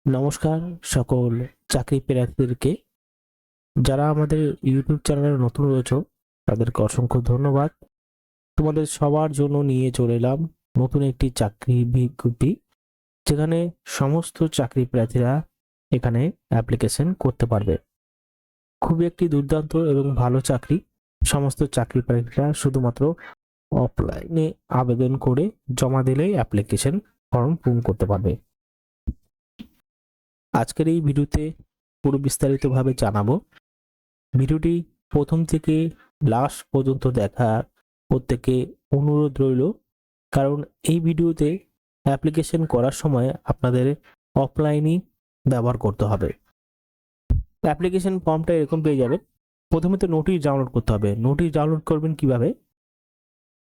নমস্কার সকল চাকরি প্রার্থীদেরকে। যারা আমাদের ইউটিউব চ্যানেলে নতুন রয়েছে তাদেরকে অসংখ্য ধন্যবাদ। তোমাদের সবার জন্য নিয়ে চলে এলাম নতুন একটি চাকরি বিজ্ঞপ্তি, যেখানে সমস্ত চাকরি প্রার্থীরা এখানে অ্যাপ্লিকেশন করতে পারবে। খুবই একটি দুর্দান্ত এবং ভালো চাকরি। সমস্ত চাকরি প্রার্থীরা শুধুমাত্র অফলাইনে আবেদন করে জমা দিলেই অ্যাপ্লিকেশন ফর্ম পূরণ করতে পারবে। আজকের এই ভিডিওতে পুরো বিস্তারিতভাবে জানাবো। ভিডিওটি প্রথম থেকে লাস্ট পর্যন্ত দেখার প্রত্যেকে অনুরোধ রইল, কারণ এই ভিডিওতে অ্যাপ্লিকেশন করার সময় আপনাদের অফলাইনই ব্যবহার করতে হবে। অ্যাপ্লিকেশন ফর্মটা এরকম পেয়ে যাবেন। প্রথমে তো নোটিশ ডাউনলোড করতে হবে। নোটিশ ডাউনলোড করবেন কিভাবে?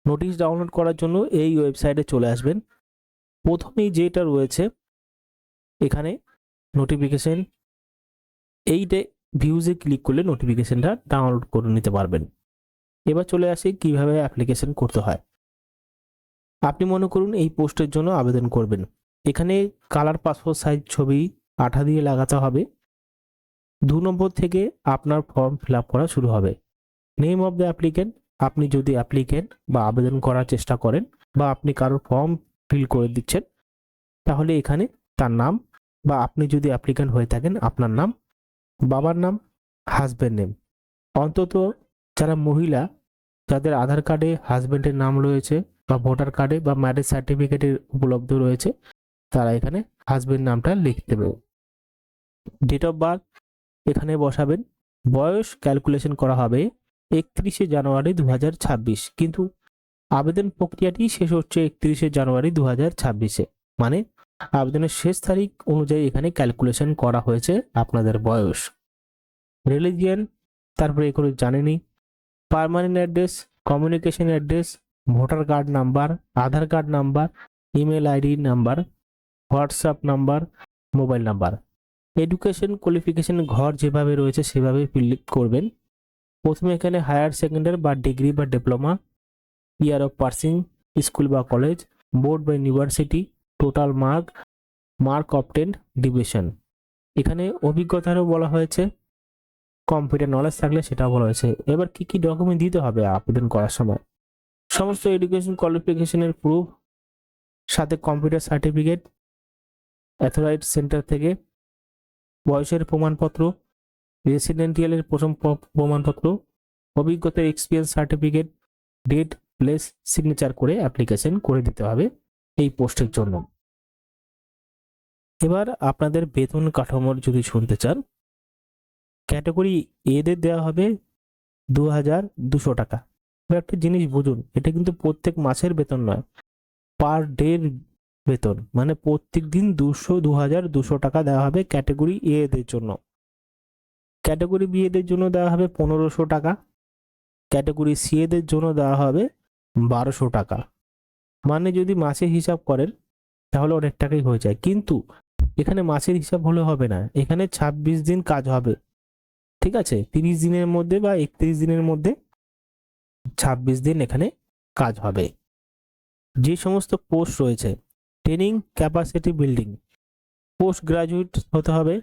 নোটিশ ডাউনলোড করার জন্য এই ওয়েবসাইটে চলে আসবেন। প্রথমেই যেটা রয়েছে এখানে নোটিফিকেশন, এইটা ভিউজে ক্লিক করলে নোটিফিকেশনটা ডাউনলোড করে নিতে পারবেন। এবার চলে আসি কিভাবে অ্যাপ্লিকেশন করতে হয়। আপনি মনে করুন এই পোস্টের জন্য আবেদন করবেন। এখানে কালার পাসপোর্ট সাইজ ছবি আঠা দিয়ে লাগাতে হবে। 2 নম্বর থেকে আপনার ফর্ম ফিল আপ করা শুরু হবে। নেম অফ দ্য অ্যাপ্লিকেন্ট, আপনি যদি অ্যাপ্লিকেন্ট বা আবেদন করার চেষ্টা করেন বা আপনি কারোর ফর্ম ফিল করে দিচ্ছেন, তাহলে এখানে তার নাম, বা আপনি যদি অ্যাপ্লিকেন্ট হয়ে থাকেন আপনার নাম, বাবার নাম, হাজব্যান্ড নেম। অন্তত যারা মহিলা, যাদের আধার কার্ডে হাজব্যান্ডের নাম রয়েছে বা ভোটার কার্ডে বা ম্যারেজ সার্টিফিকেটে উপলব্ধ রয়েছে, তারা এখানে হাজব্যান্ড নামটা লিখতে হবে। ডেট অফ বার্থ এখানে বসাবেন। বয়স ক্যালকুলেশন করা হবে 31শে জানুয়ারি 2026, কিন্তু আবেদন প্রক্রিয়াটি শেষ হচ্ছে 31শে জানুয়ারি 2026-এ, মানে আবেদনের শেষ তারিখ অনুযায়ী এখানে ক্যালকুলেশন করা হয়েছে আপনাদের বয়স। রিলিজিয়ান, তারপরে এগুলো জানেনি। Permanent address, communication address, voter card number, Aadhaar card number, email ID number, WhatsApp number, mobile number. Education qualification ঘর যেভাবে রয়েছে সেভাবে ফিল করবেন। প্রথমে এখানে হায়ার সেকেন্ডারি বা ডিগ্রি বা diploma, year of passing school বা কলেজ, বোর্ড বা university, total mark obtained, division. এখানে অভিজ্ঞতারও বলা হয়েছে, কম্পিউটার নলেজ থাকলে সেটাও বলা হয়েছে। এবার কি কি ডকুমেন্ট দিতে হবে আবেদন করার সময়? সমস্ত এডুকেশন কোয়ালিফিকেশনের প্রুফ, সাথে কম্পিউটার সার্টিফিকেট অথরাইজড সেন্টার থেকে, বয়সের প্রমাণপত্র, রেসিডেন্টিয়ালের প্রমাণপত্র, অভিজ্ঞতার experience certificate, date, place, signature করে অ্যাপ্লিকেশন করে দিতে হবে এই পোস্টের জন্য। এবার আপনাদের বেতন কাঠামোর যদি শুনতে চান, ক্যাটাগরি এদের দেওয়া হবে 2200 টাকা। একটা জিনিস বুঝুন, এটা কিন্তু প্রত্যেক মাসের বেতন নয়, পার ডে বেতন, মানে প্রত্যেক দিন 2200 টাকা দেওয়া হবে ক্যাটাগরি এ এদের জন্য। ক্যাটাগরি বি এদের জন্য দেওয়া হবে 1500 টাকা। ক্যাটাগরি সি এদের জন্য দেওয়া হবে 1200 টাকা। মানে যদি মাসে হিসাব করেন তাহলে অনেক টাকাই হয়ে যায়, কিন্তু এখানে মাসের হিসাব হলে হবে না, এখানে 26 দিন কাজ হবে। ঠিক আছে, 30 দিনের মধ্যে বা 31 দিনের মধ্যে 26 দিন এখানে কাজ হবে। যে সমস্ত পোস্ট রয়েছে, training capacity building, post graduate হতে হবে,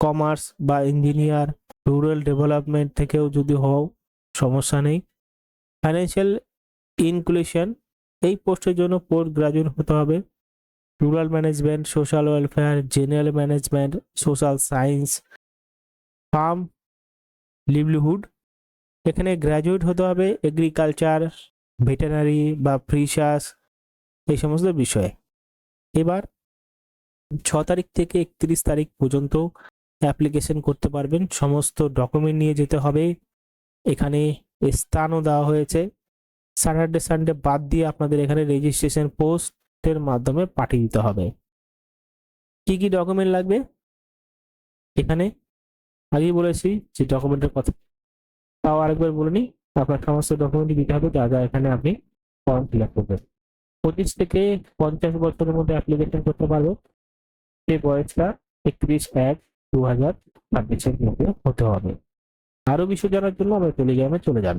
কমার্স বা ইঞ্জিনিয়ার, রুরাল ডেভেলপমেন্ট থেকেও যদি হও সমস্যা নেই। ফাইন্যান্সিয়াল ইনক্লুশন, এই পোস্টের জন্য পোস্ট গ্রাজুয়েট হতে হবে। Rural management, social welfare, general management, social science, farm livelihood, এখানে গ্র্যাজুয়েট হতে হবে। এগ্রিকালচার, ভেটেরিনারি বা ফিশার্স, এই সমস্ত বিষয়ে। এবার 6 তারিখ থেকে 31 তারিখ পর্যন্ত অ্যাপ্লিকেশন করতে পারবেন। সমস্ত ডকুমেন্ট নিয়ে যেতে হবে। এখানে স্থানও দেওয়া হয়েছে। স্যাটারডে সানডে বাদ দিয়ে আপনাদের এখানে রেজিস্ট্রেশন পোস্টের মাধ্যমে পাঠিয়ে দিতে হবে। কি কি ডকুমেন্ট লাগবে এখানে আগেই বলেছি যে ডকুমেন্টের কথা, তাও আরেকবার বলে নিই। আপনার সমস্ত ডকুমেন্ট দিতে হবে যা যা এখানে আপনি ফর্ম ফিল আপ করবেন। 25 থেকে 50 বছরের মধ্যে অ্যাপ্লিকেশন করতে পারবে। সেই বয়সটা 31/1/2026 মধ্যে হতে হবে। আরো বিষয় জানার জন্য আমরা টেলিগ্রামে চলে যান।